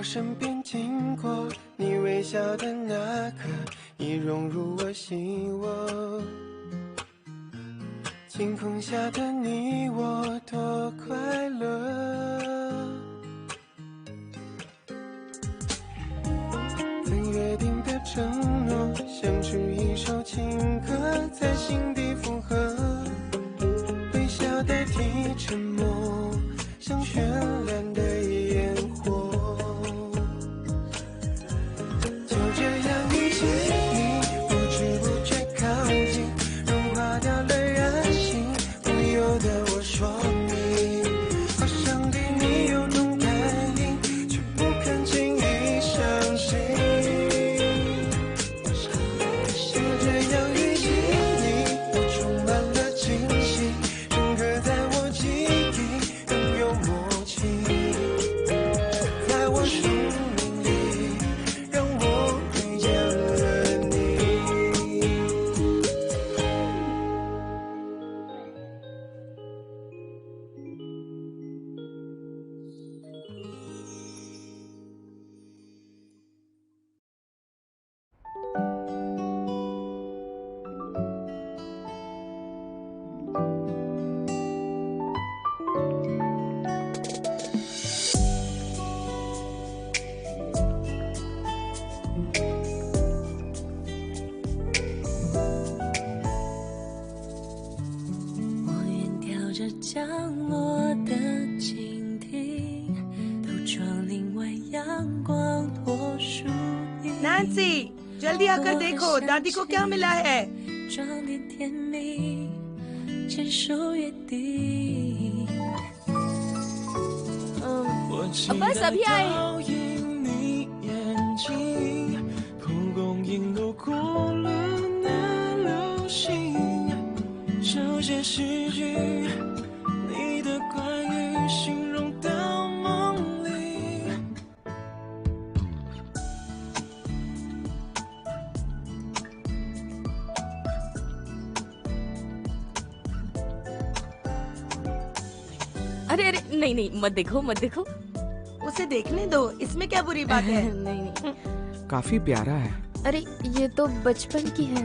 身边经过，你微笑的那刻，已融入我心窝。晴空下的你我多快乐，曾约定的承诺，像是一首情歌，在心底附和。微笑代替沉默，像绚烂的烟火。就这样遇见你，不知不觉靠近，融化掉了任性，不由得我说明，好想对你有种感应，却不肯轻易相信。就这样遇见你，我充满了惊喜，深刻在我记忆，更有默契，在我生命里，让我遇见了你。我远眺着降落的蜻蜓，都装另外阳光或树荫。 Nancy, जल्दी आकर देखो दादी को क्या मिला है। 装点甜蜜，牵手约定。अब्बा सभी आए। 你眼睛，蒲公英都过了那流星，手写诗句，你的关于形容到梦里。अरे अरे नहीं नहीं मत देखो मत देखो। उसे देखने दो, इसमें क्या बुरी बात है। नहीं नहीं। काफी प्यारा है। अरे ये तो बचपन की है।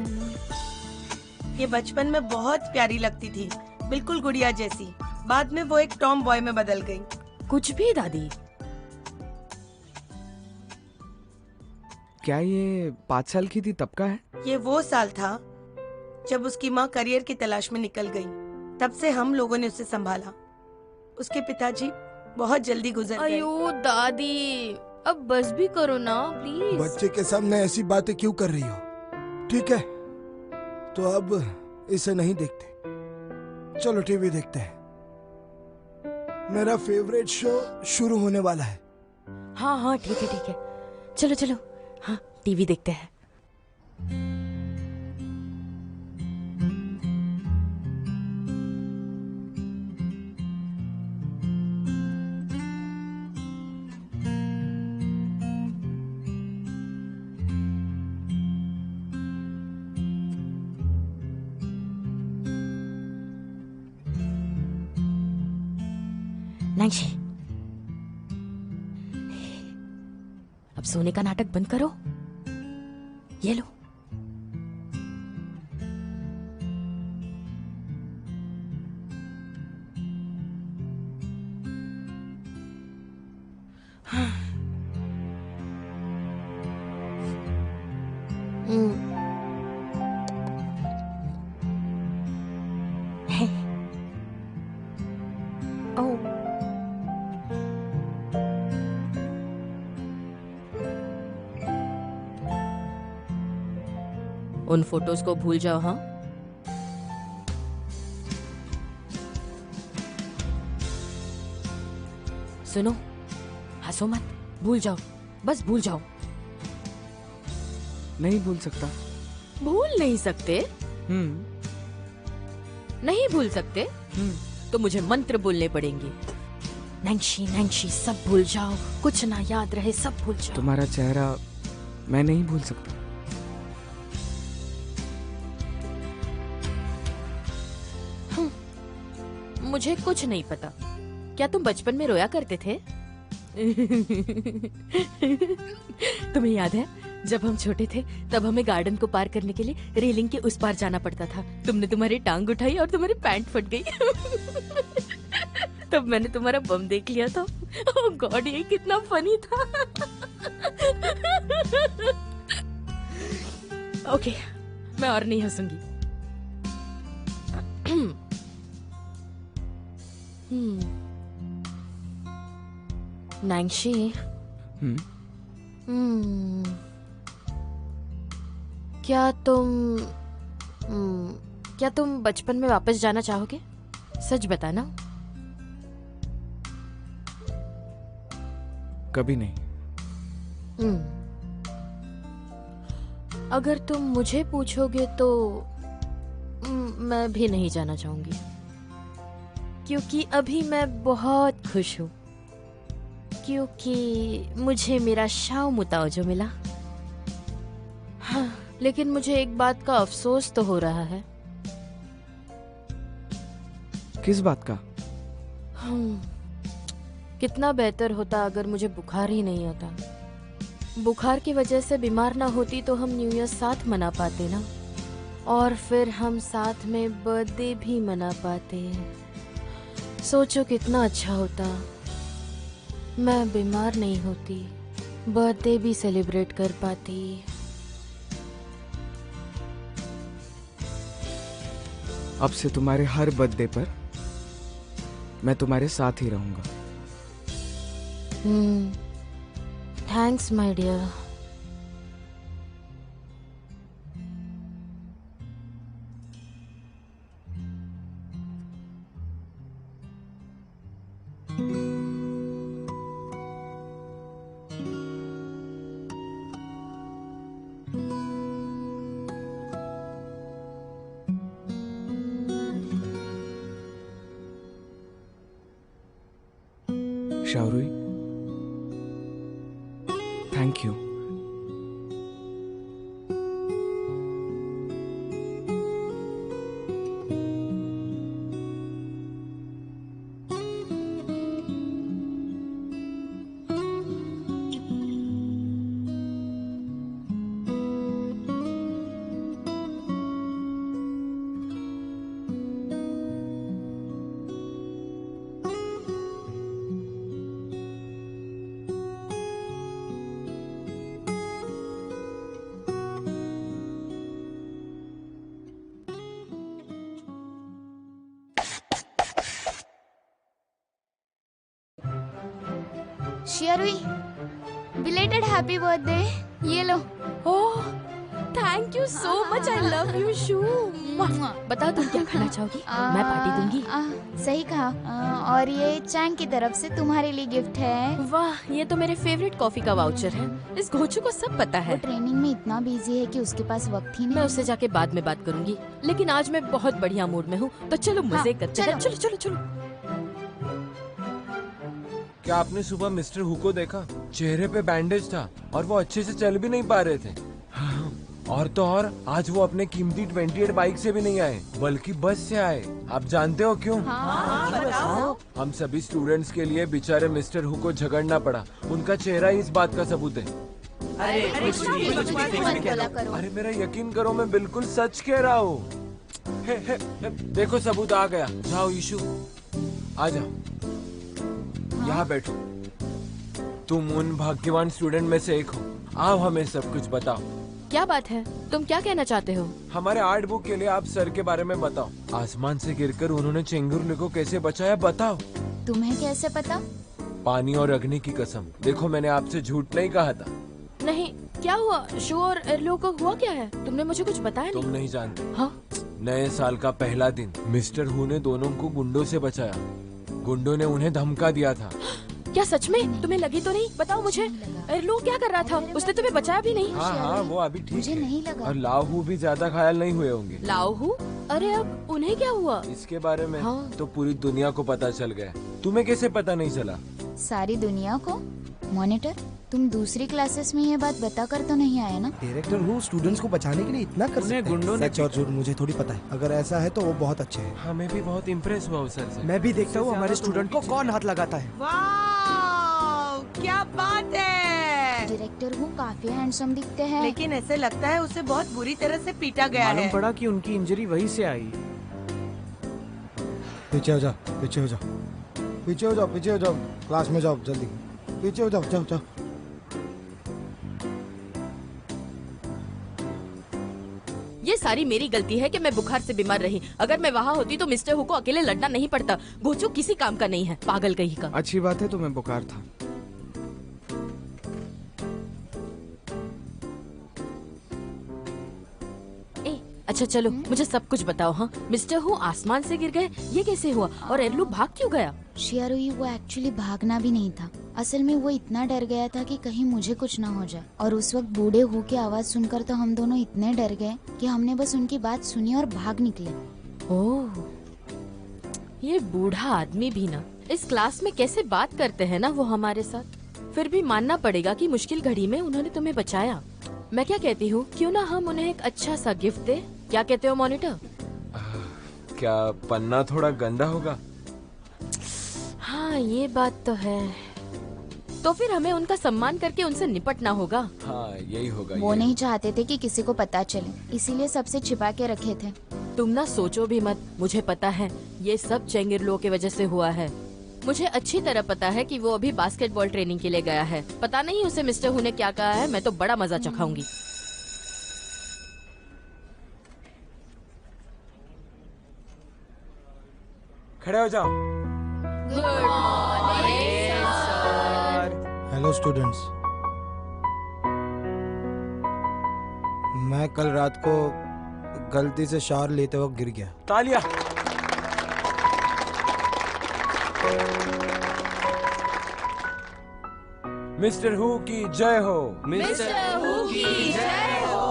ये बचपन में बहुत प्यारी लगती थी, बिल्कुल गुड़िया जैसी। बाद में वो एक टॉम बॉय में बदल गई। कुछ भी दादी। क्या ये 5 साल की थी तब का है? ये वो साल था जब उसकी माँ करियर की तलाश में निकल गई। तब से हम लोगों ने उसे संभाला। उसके पिताजी बहुत जल्दी गुजर गए। अयो दादी, अब बस भी करो ना प्लीज। बच्चे के सामने ऐसी बातें क्यों कर रही हो? ठीक है, तो अब इसे नहीं देखते। चलो टीवी देखते हैं। मेरा फेवरेट शो शुरू होने वाला है। हाँ हाँ ठीक है ठीक है। चलो चलो हाँ टीवी देखते हैं। नैन्सी, अब सोने का नाटक बंद करो। ये लो। ओह उन फोटोज को भूल जाओ। हाँ सुनो, हंसो मत, भूल जाओ, बस भूल जाओ। नहीं भूल सकता। भूल नहीं सकते? नहीं भूल सकते? तो मुझे मंत्र बोलने पड़ेंगे। नैन्सी नैन्सी सब भूल जाओ, कुछ ना याद रहे, सब भूल जाओ। तुम्हारा चेहरा मैं नहीं भूल सकता। मुझे कुछ नहीं पता। क्या तुम बचपन में रोया करते थे? तुम्हें याद है जब हम छोटे थे तब हमें गार्डन को पार करने के लिए रेलिंग के उस पार जाना पड़ता था। तुमने तुम्हारी टांग उठाई और तुम्हारी पैंट फट गई। तब मैंने तुम्हारा बम देख लिया था। ओह गॉड, ये कितना फनी था। ओके, मैं और नहीं हंसूंगी। नांगशी, क्या तुम बचपन में वापस जाना चाहोगे? सच बताना। कभी नहीं। अगर तुम मुझे पूछोगे तो मैं भी नहीं जाना चाहूंगी, क्योंकि अभी मैं बहुत खुश हूँ, क्योंकि मुझे मेरा शाओ मुताओजो मिला। हाँ, लेकिन मुझे एक बात का अफसोस तो हो रहा है। किस बात का? कितना बेहतर होता अगर मुझे बुखार ही नहीं आता। बुखार की वजह से बीमार ना होती तो हम न्यू ईयर साथ मना पाते ना, और फिर हम साथ में बर्थडे भी मना पाते। सोचो कितना अच्छा होता। मैं बीमार नहीं होती, बर्थडे भी सेलिब्रेट कर पाती। अब से तुम्हारे हर बर्थडे पर मैं तुम्हारे साथ ही रहूंगा। Thanks my dear. Shaorui, thank you. Shiarui, belated happy birthday. ये लो। Oh thank you so much, I love you Shu. बता तुम क्या खाना चाहोगी? मैं पार्टी दूंगी। सही कहा। और ये चैंग की तरफ से तुम्हारे लिए गिफ्ट है। वाह, ये तो मेरे फेवरेट कॉफी का वाउचर है। इस घोचू को सब पता है। वो ट्रेनिंग में इतना बिजी है कि उसके पास वक्त ही नहीं। मैं उससे जाके बाद में बात करूंगी, लेकिन आज मैं बहुत बढ़िया मूड में हूँ, तो चलो मजे करते हैं। चलो चलो चलो। क्या आपने सुबह मिस्टर हु को देखा? चेहरे पे बैंडेज था और वो अच्छे से चल भी नहीं पा रहे थे। और तो और आज वो अपने कीमती 28 बाइक से भी नहीं आए, बल्कि बस से आए। आप जानते हो क्यों? हम सभी स्टूडेंट्स के लिए बेचारे मिस्टर हु को झगड़ना पड़ा। उनका चेहरा ही इस बात का सबूत है। अरे मेरा यकीन करो, मैं बिल्कुल सच कह रहा हूँ। देखो सबूत आ गया। जाओ ईशु, आ जाओ, यहाँ बैठो। तुम उन भाग्यवान स्टूडेंट में से एक हो। आओ हमें सब कुछ बताओ। क्या बात है? तुम क्या कहना चाहते हो? हमारे आर्ट बुक के लिए आप सर के बारे में बताओ। आसमान से गिरकर उन्होंने चेंगुरले को कैसे बचाया, बताओ। तुम्हें कैसे पता? पानी और अग्नि की कसम। देखो मैंने आपसे झूठ नहीं कहा था। नहीं, क्या हुआ? शो और एर्लो को हुआ क्या है? तुमने मुझे कुछ बताया नहीं। तुम नहीं जानते। हाँ? नए साल का पहला दिन मिस्टर हु ने दोनों को गुंडों से बचाया। गुंडों ने उन्हें धमका दिया था। क्या सच में? तुम्हें लगी तो नहीं? बताओ मुझे। एर्लो क्या कर रहा था? उसने तुम्हें बचाया भी नहीं? हाँ, वो अभी ठीक मुझे है। नहीं लगा। और लाहू भी ज्यादा घायल नहीं हुए होंगे। लाहू? अरे अब उन्हें क्या हुआ? इसके बारे में हाँ। तो पूरी दुनिया को पता चल गया। तुम्हें कैसे पता नहीं चला? सारी दुनिया को? मॉनिटर, तुम दूसरी क्लासेस में ये बात बता कर तो नहीं आए ना? डायरेक्टर हूँ, स्टूडेंट्स को बचाने के लिए इतना कर सकते हैं। गुंडों ने सच और झूठ मुझे थोड़ी पता है। अगर ऐसा है तो वो बहुत अच्छे हैं। हमें भी बहुत इम्प्रेस हुआ सर से। मैं भी देखता हूँ हमारे स्टूडेंट को कौन हाथ लगाता है। वाह, क्या बात है। डायरेक्टर हूँ काफी हैंडसम दिखते हैं। लेकिन ऐसे लगता है उसे बहुत बुरी तरह से पीटा गया मालूम है। पड़ा कि उनकी इंजरी वहीं से आई। पीछे हो जाओ, पीछे हो जाओ, पीछे हो जाओ, पीछे हो जाओ, क्लास में जाओ जल्दी, पीछे हो जाओ, जाओ जाओ। ये सारी मेरी गलती है कि मैं बुखार से बीमार रही। अगर मैं वहाँ होती तो मिस्टर हु को अकेले लड़ना नहीं पड़ता। गोचू किसी काम का नहीं है, पागल कहीं का। अच्छी बात है तुम्हें बुखार था। अच्छा चलो मुझे सब कुछ बताओ। हाँ, मिस्टर हु आसमान से गिर गए, ये कैसे हुआ? और एरलू भाग क्यों गया? शियारुई वो एक्चुअली भागना भी नहीं था। असल में वो इतना डर गया था कि कहीं मुझे कुछ ना हो जाए। और उस वक्त बूढ़े हु की आवाज सुनकर तो हम दोनों इतने डर गए कि हमने बस उनकी बात सुनी और भाग निकले। ओह, ये बूढ़ा आदमी भी ना इस क्लास में कैसे बात करते हैं ना वो हमारे साथ। फिर भी मानना पड़ेगा कि मुश्किल घड़ी में उन्होंने तुम्हें बचाया। मैं क्या कहती हूँ, क्यों ना हम उन्हें एक अच्छा सा गिफ्ट दे? क्या कहते हो मॉनिटर? क्या पन्ना थोड़ा गंदा होगा? हाँ ये बात तो है। तो फिर हमें उनका सम्मान करके उनसे निपटना होगा। हाँ यही होगा। वो नहीं चाहते थे कि किसी को पता चले, इसीलिए सबसे छिपा के रखे थे। तुम ना सोचो भी मत, मुझे पता है ये सब चेंगिरलो की वजह से हुआ है। मुझे अच्छी तरह पता है कि वो अभी बास्केटबॉल ट्रेनिंग के लिए गया है। पता नहीं उसे मिस्टर हु ने क्या कहा है, मैं तो बड़ा मजा चखाऊंगी। खड़े हो जाओ। हेलो स्टूडेंट्स, मैं कल रात को गलती से शावर लेते वक्त गिर गया। तालियां। मिस्टर हु की जय हो। मिस्टर हु की जय हो।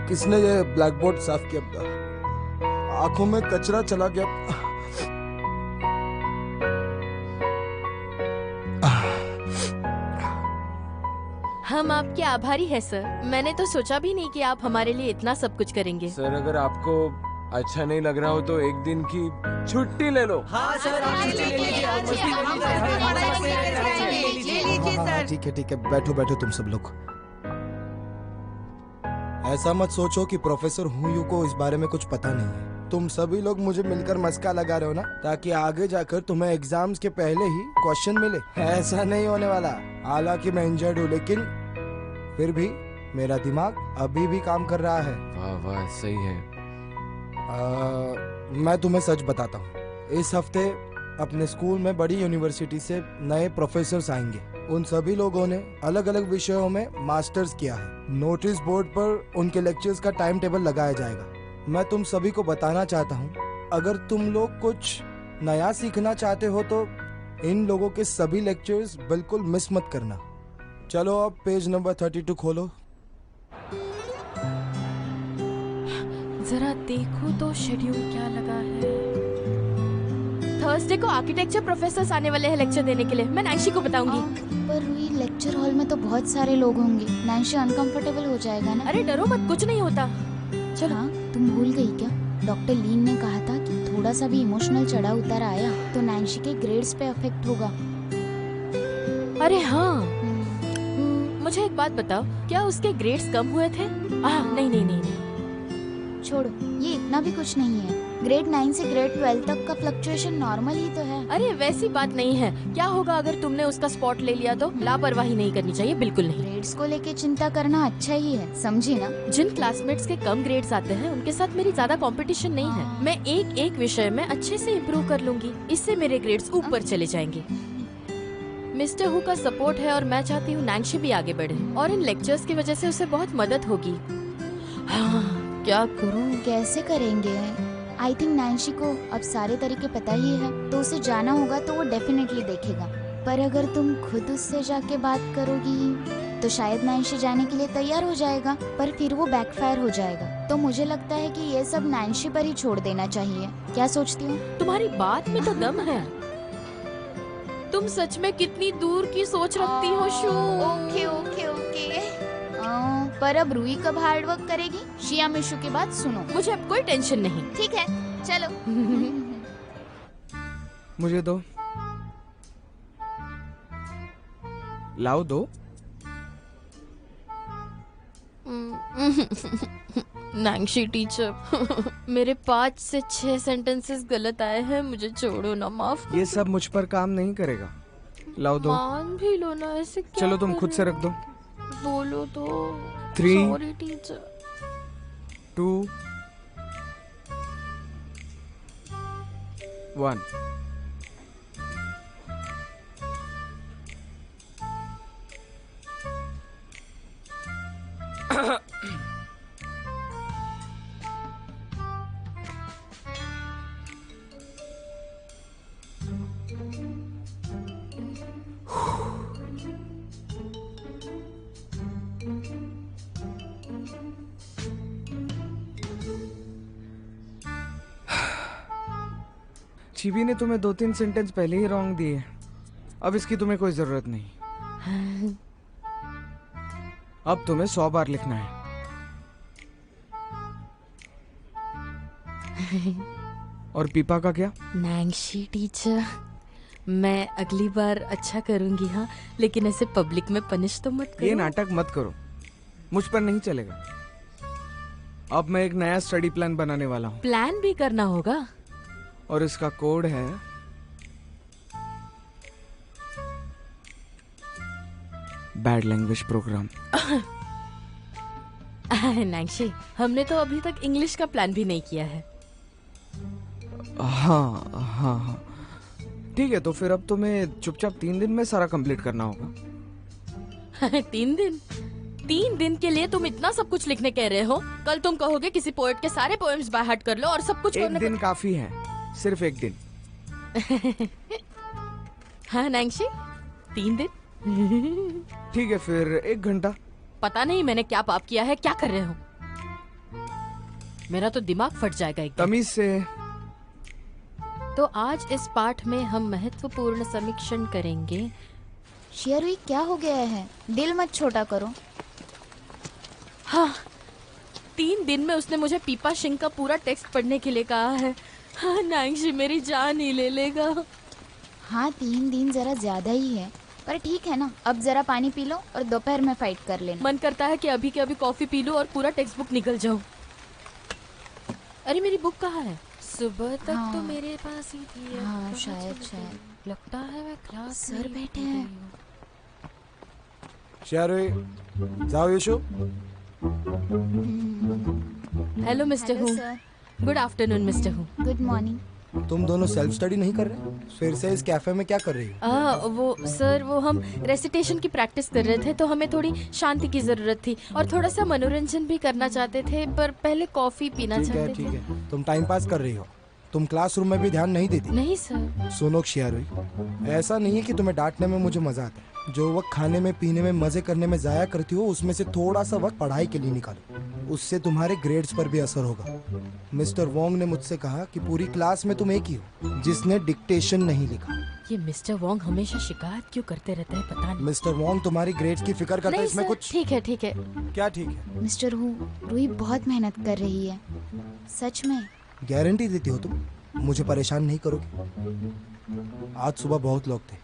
किसने ये ब्लैक बोर्ड साफ किया? आंखों में कचरा चला गया। हम आपके आभारी हैं सर। मैंने तो सोचा भी नहीं कि आप हमारे लिए इतना सब कुछ करेंगे। सर अगर आपको अच्छा नहीं लग रहा हो तो एक दिन की छुट्टी ले लो। हाँ सर, आप छुट्टी ले लीजिए। सर ठीक है, बैठो बैठो तुम सब लोग। ऐसा मत सोचो कि प्रोफेसर हुयू को इस बारे में कुछ पता नहीं है। तुम सभी लोग मुझे मिलकर मस्का लगा रहे हो ना, ताकि आगे जाकर तुम्हें एग्जाम्स के पहले ही क्वेश्चन मिले। ऐसा नहीं होने वाला। हालांकि मैं इंजर्ड हूँ, लेकिन फिर भी मेरा दिमाग अभी भी काम कर रहा है। वाह वाह, सही है। मैं तुम्हें सच बताता हूँ, इस हफ्ते अपने स्कूल में बड़ी यूनिवर्सिटी से नए प्रोफेसर्स आएंगे। उन सभी लोगों ने अलग अलग विषयों में मास्टर्स किया है। नोटिस बोर्ड पर उनके लेक्चर्स का टाइम टेबल लगाया जाएगा। मैं तुम सभी को बताना चाहता हूँ, अगर तुम लोग कुछ नया सीखना चाहते हो तो इन लोगों के सभी लेक्चर्स बिल्कुल मिस मत करना। चलो अब पेज नंबर 32 खोलो। जरा देखो तो शेड्यूल क्या लगा है। थर्सडे को आर्किटेक्चर प्रोफेसर्स आने वाले हैं लेक्चर देने के लिए। मैं नैंशी को बताऊंगी। पर हुई लेक्चर हॉल में तो बहुत सारे लोग होंगे, नैंशी अनकंफर्टेबल हो जाएगा ना। अरे डरो मत, कुछ नहीं होता। चलो। हाँ, तुम भूल गई क्या? डॉक्टर लीन ने कहा था कि थोड़ा सा भी इमोशनल चढ़ा उतार आया तो नैंशी के ग्रेड्स पे अफेक्ट होगा। अरे हाँ, मुझे एक बात बताओ, क्या उसके ग्रेड्स कम हुए थे? नहीं। छोड़ो, ये इतना भी कुछ नहीं है। ग्रेड 9 से ग्रेड 12 तक का फ्लक्चुएशन नॉर्मल ही तो है। अरे वैसी बात नहीं है। क्या होगा अगर तुमने उसका स्पॉट ले लिया तो? लापरवाही नहीं करनी चाहिए, बिल्कुल नहीं। ग्रेड्स को लेके चिंता करना अच्छा ही है, समझी ना? जिन क्लासमेट्स के कम ग्रेड्स आते हैं उनके साथ मेरी ज्यादा कंपटीशन नहीं है। मैं एक विषय में अच्छे से इम्प्रूव कर लूंगी, इससे मेरे ग्रेड्स ऊपर चले जाएंगे। मिस्टर हु का सपोर्ट है और मैं चाहती हूँ नैंशी भी आगे बढ़े, और इन लेक्चर्स की वजह से उसे बहुत मदद होगी। हाँ, क्या करूँ? कैसे करेंगे? आई थिंक नैंशी को अब सारे तरीके पता ही है, तो उसे जाना होगा तो वो डेफिनेटली देखेगा। पर अगर तुम खुद उससे जाके बात करोगी तो शायद नैंशी जाने के लिए तैयार हो जाएगा, पर फिर वो बैकफायर हो जाएगा। तो मुझे लगता है कि ये सब नैंशी पर ही छोड़ देना चाहिए। क्या सोचती हो? तुम्हारी बात में तो दम है। तुम सच में कितनी दूर की सोच रखती हो शू। Okay okay okay. पर अब रूही कब हार्ड वर्क करेगी? शिया मिशू की बात सुनो। मुझे अब कोई टेंशन नहीं। ठीक है चलो। मुझे दो, लाओ दो। नैंशी टीचर, मेरे 5 से 6 सेंटेंसेस गलत आए हैं, मुझे छोड़ो ना, माफ। ये सब मुझ पर काम नहीं करेगा। लाओ दो। मान भी लो ना, ऐसे क्या चलो तुम खुद से रख दो। बोलो तो। 3 सॉरी टीचर। 2 1। चीबी ने तुम्हें 2-3 सेंटेंस पहले ही रॉन्ग दिए, अब इसकी तुम्हें कोई जरूरत नहीं। अब तुम्हें 100 बार लिखना है। और पीपा का क्या? नैंशी टीचर, मैं अगली बार अच्छा करूंगी हाँ, लेकिन ऐसे पब्लिक में पनिश तो मत करो। ये नाटक मत करो, मुझ पर नहीं चलेगा। अब मैं एक नया स्टडी प्लान बनाने वाला हूँ। प्लान भी करना होगा? और इसका कोड है बैड लैंग्वेज प्रोग्राम। नैंशी, हमने तो अभी तक इंग्लिश का प्लान भी नहीं किया है। हाँ हाँ हाँ ठीक है, तो फिर अब तुम्हें चुपचाप 3 दिन में सारा कंप्लीट करना होगा। 3 दिन? 3 दिन के लिए तुम इतना सब कुछ लिखने कह रहे हो? कल तुम कहोगे किसी पोएट के सारे पोएम्स बाय हार्ट कर लो और सब कुछ एक दिन काफी है, सिर्फ 1 दिन। हाँ नैंशी, 3 दिन? ठीक है, फिर 1 घंटा। पता नहीं मैंने क्या पाप किया है, क्या कर रहे हो? मेरा तो दिमाग फट जाएगा एकदम। तमीज से। तो आज इस पाठ में हम महत्वपूर्ण समीक्षण करेंगे। शेरुई क्या हो गया है? दिल मत छोटा करो। हाँ, 3 दिन में उसने मुझे पीपा सिंह का पूरा टेक्स्ट पढ़ने के लिए कहा है। हाँ नैंशी, मेरी जान ही ले लेगा। हाँ 3 दिन जरा ज्यादा ही है, पर ठीक है ना। अब जरा पानी पी लो और दोपहर में फाइट कर लेना। मन करता है कि अभी के अभी कॉफी पी लूं और पूरा टेक्स्ट बुक निकल जाऊं। अरे मेरी बुक कहाँ है? सुबह तक हाँ, तो मेरे पास ही थी। हाँ शायद लगता है मैं क्लास सर बैठे हैं। शेरुई, जाओ Yashu. Hello mister Hu. Sir. Good afternoon mister Hu. Good morning. तुम दोनों सेल्फ स्टडी नहीं कर रहे? फिर से इस कैफे में क्या कर रही हो? वो सर, वो हम रेसिटेशन की प्रैक्टिस कर रहे थे, तो हमें थोड़ी शांति की जरूरत थी और थोड़ा सा मनोरंजन भी करना चाहते थे, पर पहले कॉफी पीना चाहते थे। ठीक है, तुम टाइम पास कर रही हो। तुम क्लासरूम में भी ध्यान नहीं देती? नहीं सर। सुनो शेरुई, ऐसा नहीं है कि तुम्हें डांटने में मुझे मजा आता है। जो वक्त खाने में पीने में मजे करने में जाया करती हो, उसमें से थोड़ा सा वक्त पढ़ाई के लिए निकालो, उससे तुम्हारे ग्रेड्स पर भी असर होगा। मिस्टर वोंग ने मुझसे कहा कि पूरी क्लास में तुम एक ही हो जिसने डिक्टेशन नहीं लिखा। ये मिस्टर वोंग हमेशा शिकायत क्यों करते रहते हैं, पता नहीं। मिस्टर वोंग तुम्हारी ग्रेड्स की फिक्र करता है, इसमें कुछ? ठीक है ठीक है। क्या ठीक है? मिस्टर हू, रूही बहुत मेहनत कर रही है, सच में। गारंटी देती हो तुम? मुझे परेशान नहीं करोगे? आज सुबह बहुत लोग थे,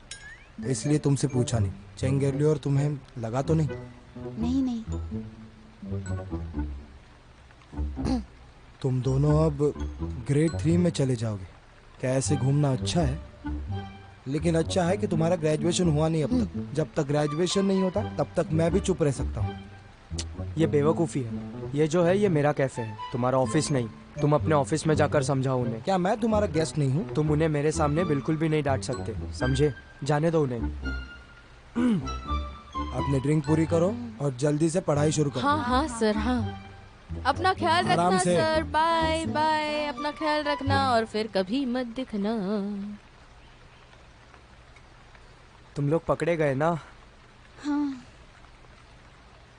इसलिए तुमसे पूछा नहीं। चेंगेरली और तुम्हें लगा तो नहीं? नहीं। तुम दोनों अब ग्रेड 3 में चले जाओगे। क्या ऐसे घूमना अच्छा है? लेकिन अच्छा है कि तुम्हारा ग्रेजुएशन हुआ नहीं अब तक। जब तक ग्रेजुएशन नहीं होता तब तक मैं भी चुप रह सकता हूँ। ये बेवकूफ़ी है। ये जो है ये मेरा कैफे है, तुम्हारा ऑफिस नहीं। तुम अपने ऑफिस में जाकर समझाओ उन्हें। क्या मैं तुम्हारा गेस्ट नहीं हूँ? तुम उन्हें मेरे सामने बिल्कुल भी नहीं डांट सकते, समझे? जाने दो उन्हें। अपनी ड्रिंक पूरी करो और जल्दी से पढ़ाई शुरू करो। हाँ सर, हाँ। अपना ख्याल आराम रखना से। सर। Bye bye. अपना ख्याल रखना और फिर कभी मत दिखना। तुम लोग पकड़े गए ना? हाँ।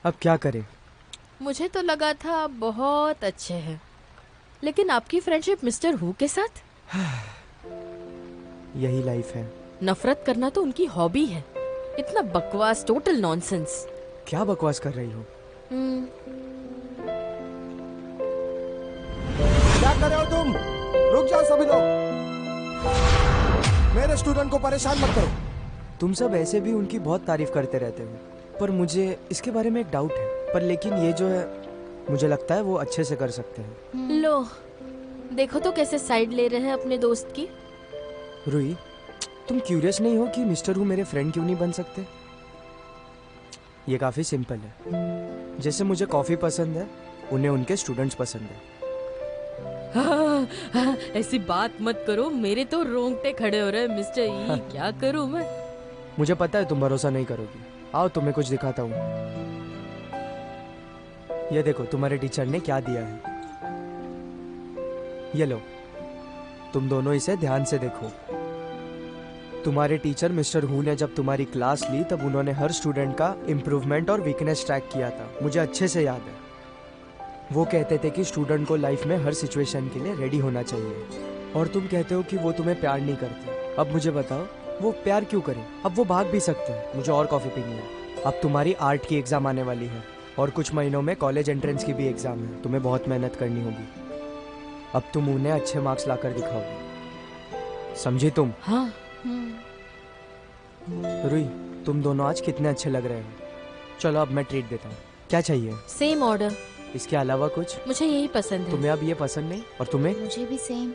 अब क्या करें? मुझे तो लगा था आप बहुत अच्छे हैं, लेकिन आपकी फ्रेंडशिप मिस्टर हू के साथ? यही लाइफ है। नफरत करना तो उनकी हॉबी है। इतना बकवास, टोटल नॉनसेंस। क्या बकवास कर रही हो? क्या कर रहे हो तुम? रुक जाओ सभी लोग, मेरे स्टूडेंट को परेशान मत करो। तुम सब ऐसे भी उनकी बहुत तारीफ करते रहते हो, पर मुझे इसके बारे में एक डाउट है। पर लेकिन ये जो है, मुझे लगता है वो अच्छे से कर सकते हैं। लो देखो तो कैसे साइड ले रहे हैं अपने दोस्त की। रुई, तुम क्यूरियस नहीं हो कि मिस्टर हु मेरे फ्रेंड क्यों नहीं बन सकते? ये काफी सिंपल है। जैसे मुझे कॉफी पसंद है, उन्हें उनके स्टूडेंट्स पसंद है। ऐसी बात मत करो, मेरे तो रोंगटे खड़े हो रहे हैं मिस्टर ई। क्या करूं मैं? मुझे पता है तुम भरोसा नहीं करोगी। आओ तुम्हें कुछ दिखाता हूँ। ये देखो तुम्हारे टीचर ने क्या दिया है। ये लो, तुम दोनों इसे ध्यान से देखो। तुम्हारे टीचर मिस्टर हु ने जब तुम्हारी क्लास ली तब उन्होंने हर स्टूडेंट का इम्प्रूवमेंट और वीकनेस ट्रैक किया था। मुझे अच्छे से याद है। वो कहते थे कि स्टूडेंट को लाइफ में हर सिचुएशन के लिए रेडी होना चाहिए। और तुम कहते हो कि वो तुम्हें प्यार नहीं करते। अब मुझे बताओ वो प्यार क्यों करें? अब वो भाग भी सकते हैं। मुझे और कॉफी पीनी है। अब तुम्हारी आर्ट की एग्जाम आने वाली है और कुछ महीनों में कॉलेज एंट्रेंस की भी एग्जाम है। तुम्हें बहुत मेहनत करनी होगी। अब तुम उन्हें अच्छे मार्क्स लाकर दिखाओगे, समझी तुम? हाँ। रुई, तुम दोनों आज कितने अच्छे लग रहे हो। चलो अब मैं ट्रीट देता हूँ। क्या चाहिए? Same order. इसके अलावा कुछ? मुझे यही पसंद है। तुम्हें अब ये पसंद नहीं? और तुम्हें? मुझे भी सेम।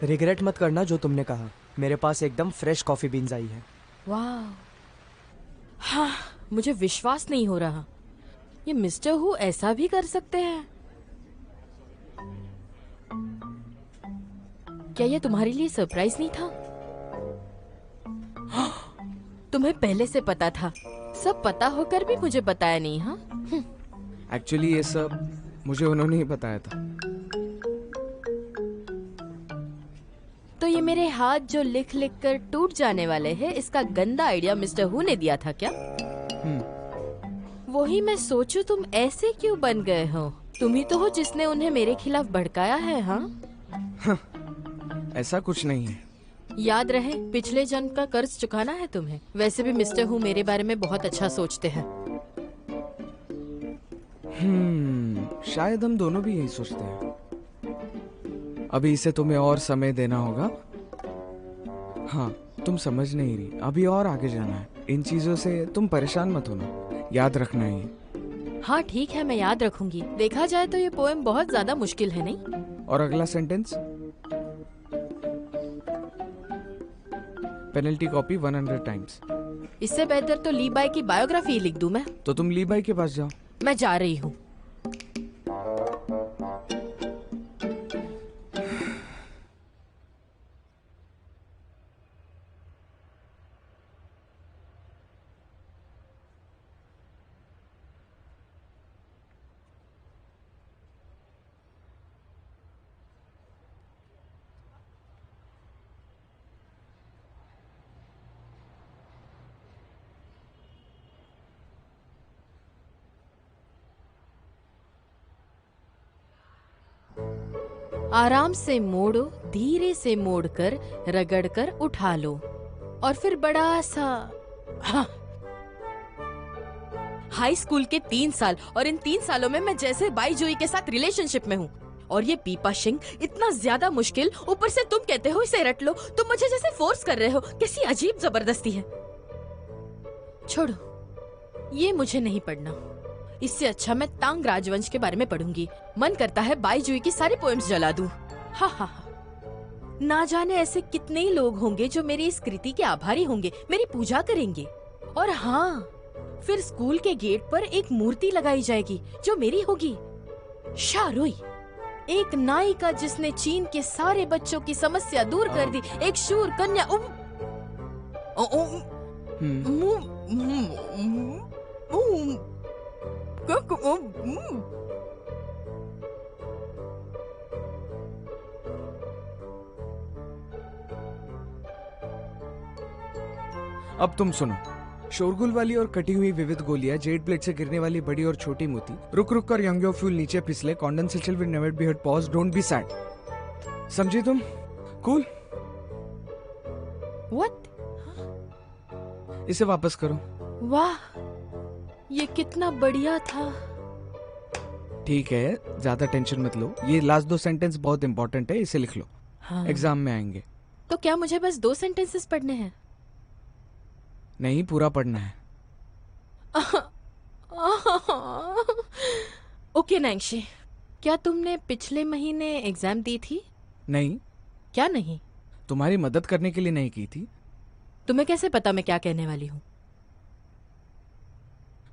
रिग्रेट मत करना जो तुमने कहा। मेरे पास एकदम फ्रेश कॉफी बीन्स आई है। वाह, हाँ, मुझे विश्वास नहीं हो रहा। ये मिस्टर हु ऐसा भी कर सकते हैं? क्या ये तुम्हारे लिए सरप्राइज नहीं था? तुम्हें पहले से पता था? सब पता होकर भी मुझे बताया नहीं? हाँ, एक्चुअली ये सब मुझे उन्होंने ही बताया था। तो ये मेरे हाथ जो लिख लिख कर टूट जाने वाले हैं, इसका गंदा आइडिया मिस्टर हु ने दिया था क्या? वही मैं सोचूं, तुम ऐसे क्यों बन गए हो? तुम ही तो हो जिसने उन्हें मेरे खिलाफ भड़काया है। हाँ, ऐसा कुछ नहीं है। याद रहे, पिछले जन्म का कर्ज चुकाना है तुम्हें। वैसे भी मिस्टर हु मेरे बारे में बहुत अच्छा सोचते हैं। शायद हम दोनों भी यही सोचते हैं। अभी इसे तुम्हें और समय देना होगा। हाँ, तुम समझ नहीं रही, अभी और आगे जाना है। इन चीजों से तुम परेशान मत होना, याद रखना है। हाँ ठीक है, मैं याद रखूंगी। देखा जाए तो ये पोएम बहुत ज्यादा मुश्किल है, नहीं? और अगला सेंटेंस? Penalty copy 100 times. इससे बेहतर तो ली बाई की बायोग्राफी लिख दूं मैं। तो तुम ली बाई के पास जाओ। मैं जा रही हूँ। आराम से मोड़ो, धीरे से मोड़कर रगड़कर उठा लो और फिर बड़ा सा। हाँ। हाई स्कूल के 3 साल, और इन 3 सालों में मैं जैसे बाई जोई के साथ रिलेशनशिप में हूँ। और ये पीपा सिंह इतना ज्यादा मुश्किल, ऊपर से तुम कहते हो इसे रट लो। तुम मुझे जैसे फोर्स कर रहे हो। कैसी अजीब जबरदस्ती है। छोड़ो, ये मुझे नहीं पढ़ना। इससे अच्छा मैं तांग राजवंश के बारे में पढ़ूंगी। मन करता है बाई जुई की सारी पोएम्स जला दूं। हा हा हा। ना जाने ऐसे कितने ही लोग होंगे जो मेरी इस कृति के आभारी होंगे, मेरी पूजा करेंगे। और हाँ, फिर स्कूल के गेट पर एक मूर्ति लगाई जाएगी जो मेरी होगी। शारुई, एक नायिका जिसने चीन के सारे बच्चों की समस्या दूर कर दी। एक शूर कन्या। अब तुम सुनो। शोरगुल वाली और कटी हुई विविध गोलियां, जेड प्लेट से गिरने वाली बड़ी और छोटी मोती, रुक रुक कर यंग फ्यूल नीचे फिसले, condensation will never be hurt, pause, don't be sad. समझी तुम? कूल? व्हाट? इसे वापस करो। वाह, ये कितना बढ़िया था। ठीक है, ज्यादा टेंशन मत लो। ये लास्ट 2 सेंटेंस बहुत इंपॉर्टेंट है, इसे लिख लो। हाँ। एग्जाम में आएंगे। तो क्या मुझे बस 2 सेंटेंसेस पढ़ने हैं? नहीं, पूरा पढ़ना है। ओके नैंशी, क्या तुमने पिछले महीने एग्जाम दी थी? नहीं। क्या नहीं? तुम्हारी मदद करने के लिए नहीं की थी। तुम्हें कैसे पता मैं क्या कहने वाली हूँ?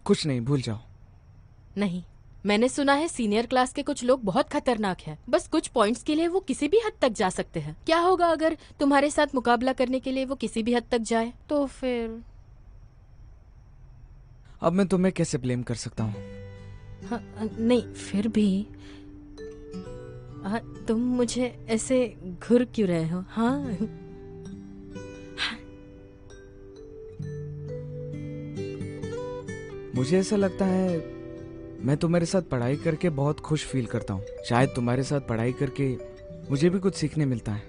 कुछ नहीं, भूल जाओ। नहीं, मैंने सुना है सीनियर क्लास के कुछ लोग बहुत खतरनाक हैं। बस कुछ पॉइंट्स के लिए वो किसी भी हद तक जा सकते हैं। क्या होगा अगर तुम्हारे साथ मुकाबला करने के लिए वो किसी भी हद तक जाए? तो फिर अब मैं तुम्हें कैसे ब्लेम कर सकता हूँ? हाँ, नहीं फिर भी तुम मुझे ऐसे घूर क्यों रहे हो? हाँ, मुझे ऐसा लगता है मैं तुम्हारे साथ पढ़ाई करके बहुत खुश फील करता हूँ। शायद तुम्हारे साथ पढ़ाई करके मुझे भी कुछ सीखने मिलता है।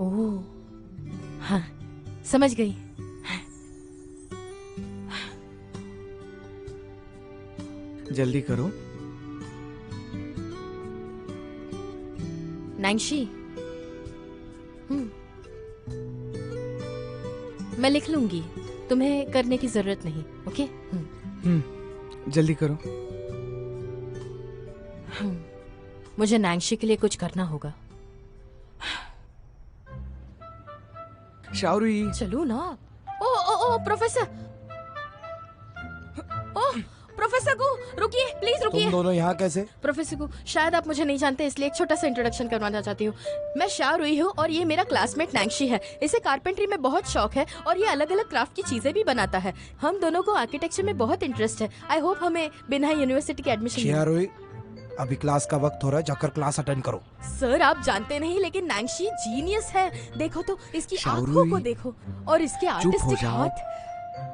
ओह, हाँ, समझ गई। जल्दी करो। नैंशी, मैं लिख लूंगी, तुम्हें करने की जरूरत नहीं। ओके? जल्दी करो। मुझे नैंशी के लिए कुछ करना होगा। शाओरुई, चलो ना। ओ प्रोफेसर, प्रोफेसर को रुकिए, प्लीज रुकिए। तुम दोनों यहाँ कैसे? प्रोफेसर को शायद आप मुझे नहीं जानते, इसलिए एक छोटा सा इंट्रोडक्शन करवाना चाहती हूँ। मैं शाओरुई हूँ और ये मेरा क्लासमेट नैंशी है। इसे कारपेंट्री में बहुत शौक है और ये अलग अलग क्राफ्ट की चीजें भी बनाता है। हम दोनों को आर्किटेक्चर में बहुत इंटरेस्ट है। आई होप हमें बिना यूनिवर्सिटी के एडमिशन। शाओरुई, अभी क्लास का वक्त हो रहा है, जाकर क्लास अटेंड करो। सर आप जानते नहीं, लेकिन नैंशी जीनियस है। देखो तो इसकी आंखों को देखो और इसके आर्टिस्टिक हाथ।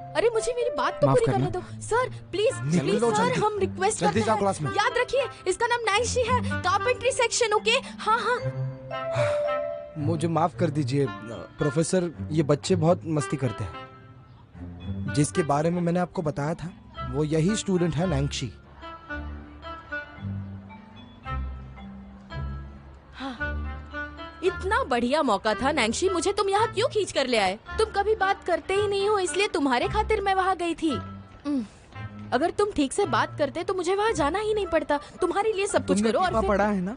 अरे मुझे मेरी बात तो पूरी करने दो सर, प्लीज प्लीज सर, हम रिक्वेस्ट करते हैं। क्लास में याद रखिए इसका नाम नैंशी है, कारपेंट्री सेक्शन। ओके? हाँ हाँ। मुझे माफ कर दीजिए प्रोफेसर, ये बच्चे बहुत मस्ती करते हैं। जिसके बारे में मैंने आपको बताया था वो यही स्टूडेंट है, नैंशी। इतना बढ़िया मौका था नैंशी, मुझे तुम यहाँ क्यों खींच कर ले आए? तुम कभी बात करते ही नहीं हो, इसलिए तुम्हारे खातिर मैं वहाँ गई थी। अगर तुम ठीक से बात करते तो मुझे वहाँ जाना ही नहीं पड़ता। तुम्हारे लिए सब कुछ करो। और पढ़ा है ना?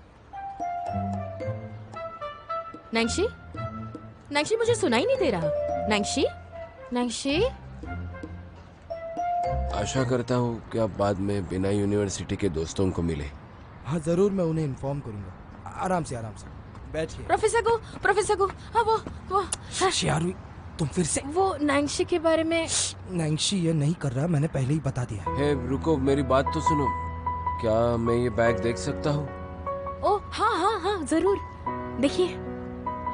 नैंशी, नैंशी मुझे सुनाई नहीं दे रहा। नैंशी, नैंशी। आशा करता हूँ कि आप बाद में बिना यूनिवर्सिटी के दोस्तों को मिले। हाँ जरूर, मैं उन्हें इन्फॉर्म करूंगा। आराम से बैठिए। प्रोफेसर को हाँ वो शाओरुई, तुम फिर से वो नैंशी के बारे में। नैंशी ये नहीं कर रहा, मैंने पहले ही बता दिया है। हे रुको, मेरी बात तो सुनो। क्या मैं ये बैग देख सकता हूँ? ओह हाँ जरूर, देखिए।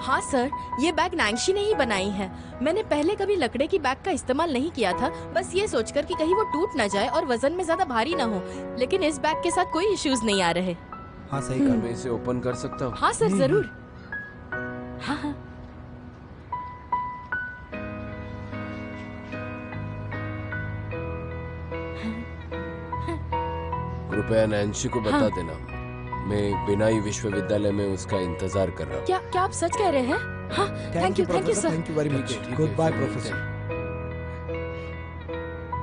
हाँ सर, ये बैग नैंशी ने ही बनाई है। मैंने पहले कभी लकड़े की बैग का इस्तेमाल नहीं किया था, बस ये सोचकर कि कहीं वो टूट ना जाए और वजन में ज्यादा भारी ना हो। लेकिन इस बैग के साथ कोई इश्यूज नहीं आ रहे। हाँ सही कहा। मैं इसे ओपन कर सकता हूँ? हाँ सर जरूर। हाँ। कृपया नैंशी को बता देना, मैं बिनाई विश्वविद्यालय में उसका इंतजार कर रहा हूँ। क्या आप सच कह रहे हैं? हाँ, thank you sir. Thank you very much. ठीक है, गुड बाय प्रोफेसर।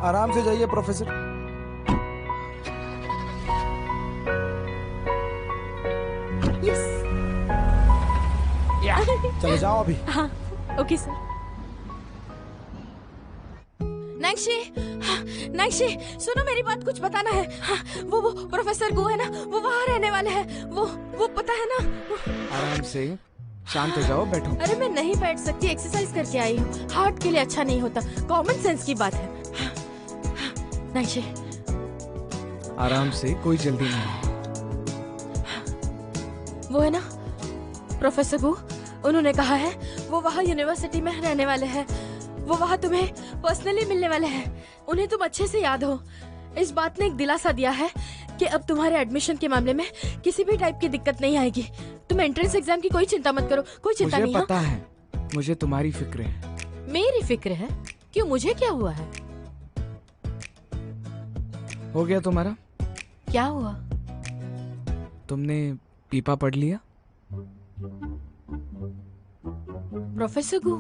आराम से जाइए प्रोफेसर। चले जाओ अभी। हाँ, ओके सर। नैंशी, सुनो मेरी बात, कुछ बताना है। हाँ, वो प्रोफेसर गो है ना, वो वहाँ रहने वाले हैं। वो पता है ना? आराम से, शांत हो जाओ, बैठो। अरे मैं नहीं बैठ सकती, एक्सरसाइज करके आई हूँ। हार्ट के लिए अच्छा नहीं होता, कॉमन सेंस की बात है। नैंशी, आराम से, कोई जल्दी नहीं। वो है ना प्रोफेसर गो, उन्होंने कहा है वो वहाँ यूनिवर्सिटी में रहने वाले हैं। वो वहाँ तुम्हें पर्सनली मिलने वाले हैं। उन्हें तुम अच्छे से याद हो। इस बात ने एक दिलासा दिया है कि अब तुम्हारे एडमिशन के मामले में किसी भी टाइप की दिक्कत नहीं आएगी। तुम एंट्रेंस एग्जाम की कोई चिंता मत करो, कोई चिंता नहीं। मुझे पता है, मुझे तुम्हारी फिक्र है। मेरी फिक्र है? क्यों, मुझे क्या हुआ है? हो गया तुम्हारा? क्या हुआ? तुमने पीपा पढ़ लिया? प्रोफेसर गु,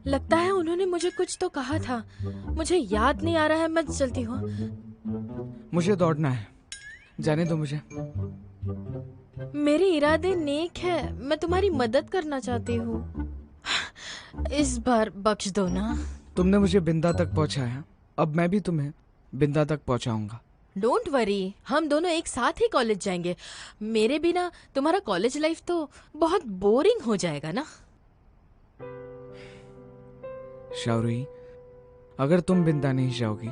लगता है उन्होंने मुझे कुछ तो कहा था, मुझे याद नहीं आ रहा है। मैं चलती हूँ। मुझे दौड़ना है, जाने दो मुझे। मेरे इरादे नेक है, मैं तुम्हारी मदद करना चाहती हूँ। इस बार बख्श दो ना। तुमने मुझे बिंदा तक पहुंचाया, अब मैं भी तुम्हें बिंदा तक पहुंचाऊंगा। डोंट वरी, हम दोनों एक साथ ही कॉलेज जाएंगे। मेरे बिना तुम्हारा कॉलेज लाइफ तो बहुत बोरिंग हो जाएगा ना। शाओरुई, अगर तुम बिंदा नहीं जाओगी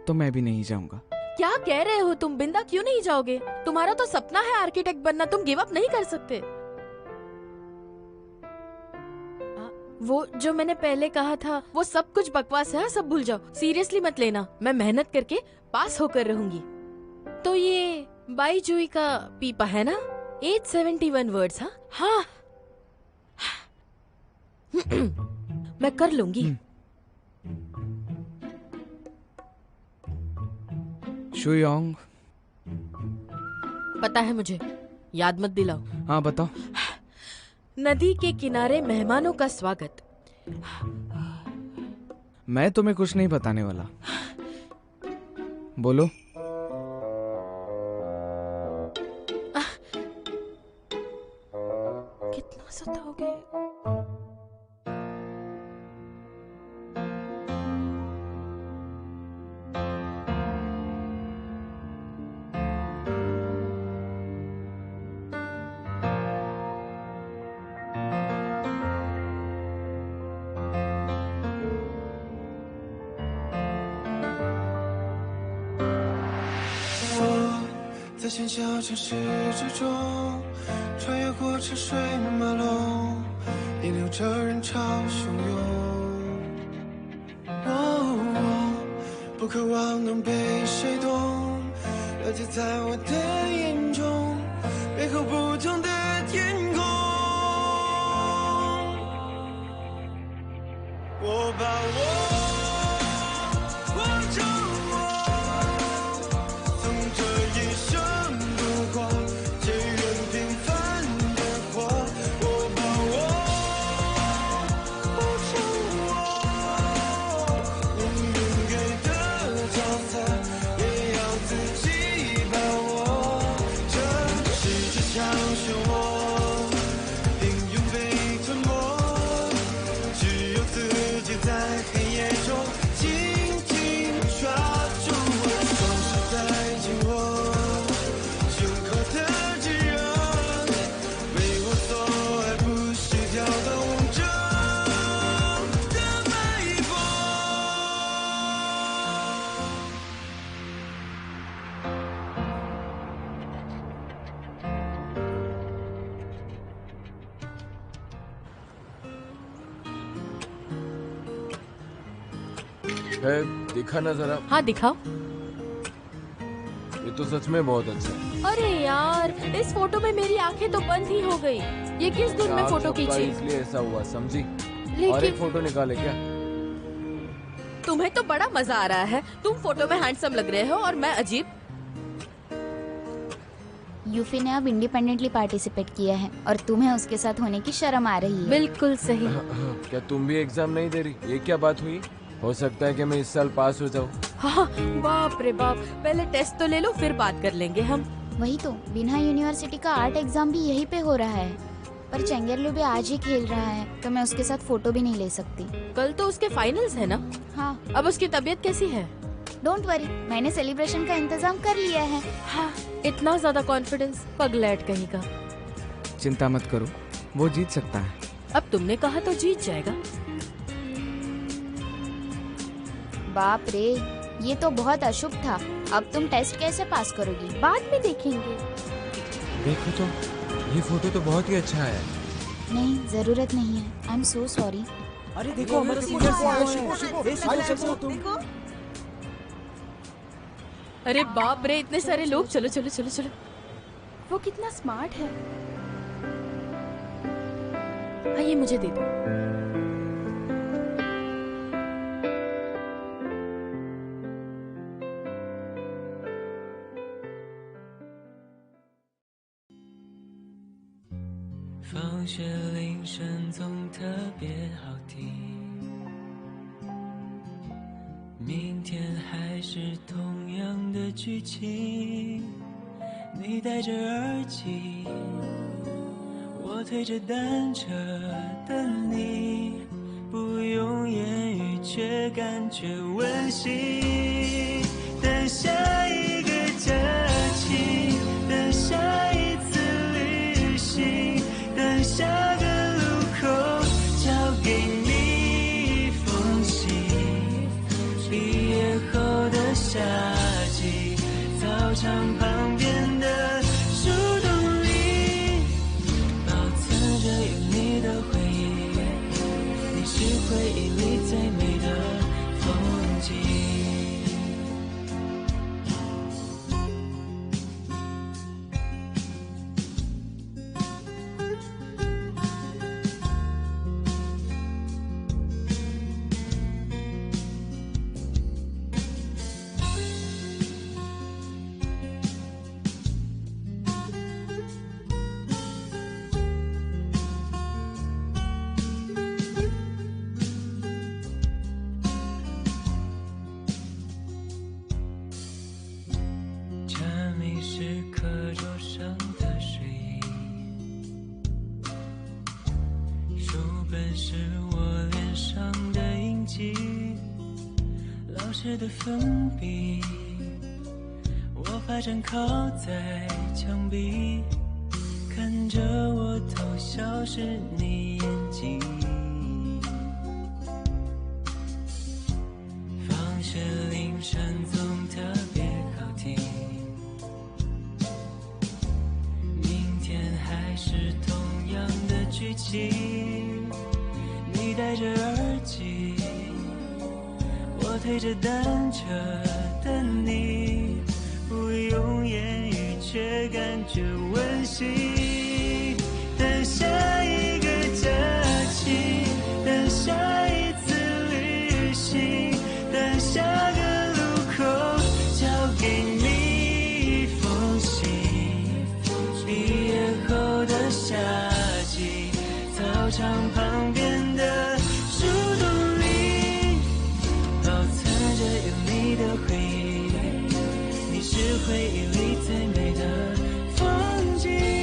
तो मैं भी नहीं जाऊंगा। क्या कह रहे हो तुम? बिंदा क्यों नहीं जाओगे? तुम्हारा तो सपना है आर्किटेक्ट बनना, तुम गिव अप नहीं कर सकते। वो जो मैंने पहले कहा था वो सब कुछ बकवास है, सब भूल जाओ। सीरियसली मत लेना, मैं मेहनत करके पास होकर रहूंगी। तो ये बाई जुई का पीपा है ना? 871 वर्ड्स। हाँ मैं कर लूंगी। शुयोंग, पता है मुझे, याद मत दिलाओ। हाँ बताओ। नदी के किनारे मेहमानों का स्वागत। मैं तुम्हें कुछ नहीं बताने वाला, बोलो। कितना सताओगे?在喧嚣城市之中，穿越过车水马龙，引流着人潮汹涌。不渴望能被谁懂，了解在我的眼中，背后不同的天空。我把我。दिखा ना जरा। हाँ दिखाओ। ये तो सच में बहुत अच्छा है। अरे यार, इस फोटो में मेरी आंखें तो बंद ही हो गई। ये किस धुन में फोटो खींची? इसलिए ऐसा हुआ, समझी? लेकिन और एक फोटो निकाले क्या? तुम्हें तो बड़ा मजा आ रहा है। तुम फोटो में हैंडसम लग रहे हो और मैं अजीब। यूफी ने अब इंडिपेंडेंटली पार्टिसिपेट किया है और तुम्हें उसके साथ होने की शर्म आ रही है। बिल्कुल सही। क्या तुम भी एग्जाम नहीं दे रही? ये क्या बात हुई? हो सकता है कि मैं इस साल पास हो जाऊँ। हाँ, बाप रे बाप, पहले टेस्ट तो ले लो फिर बात कर लेंगे हम। वही तो, बिना यूनिवर्सिटी का आर्ट एग्जाम भी यहीं पे हो रहा है। पर चेंगेरलू भी आज ही खेल रहा है तो मैं उसके साथ फोटो भी नहीं ले सकती। कल तो उसके फाइनल्स है ना? हाँ। अब उसकी तबीयत कैसी है? डोंट वरी, मैंने सेलिब्रेशन का इंतजाम कर लिया है। हाँ, इतना ज्यादा कॉन्फिडेंस, पगलैट कहीं का। चिंता मत करो, वो जीत सकता है। अब तुमने कहा तो जीत जाएगा। बाप रे, ये तो बहुत अशुभ था। अब तुम टेस्ट कैसे पास करोगी? बाद में देखेंगे। देखो तो, ये फोटो तो बहुत ही अच्छा है। नहीं, जरूरत नहीं है। I am so sorry. अरे देखो, हमारे सीनियर को आया है। अरे बाप रे, इतने सारे लोग। चलो चलो चलो चलो। वो कितना स्मार्ट है। हाँ, ये मुझे दे दो।放学铃声总特别好听，明天还是同样的剧情。你戴着耳机，我推着单车等你，不用言语却感觉温馨。等下一个假期，等下一次旅行，等下个路口交给你一封信。毕业后的夏季，操场旁边的树洞里，保存着有你的回忆，你是回忆里最美的风景。的粉笔，我发站靠在墙壁，看着我偷笑是你眼睛。放学铃声总特别好听，明天还是同样的剧情。你戴着耳机，我推着单车等你，不用言语却感觉温馨。等下一个假期，等下一次旅行，等下个路口交给你一封信。毕业后的夏季，操场旁边的树洞里，保存着有你的回忆，你是回忆里最美的风景。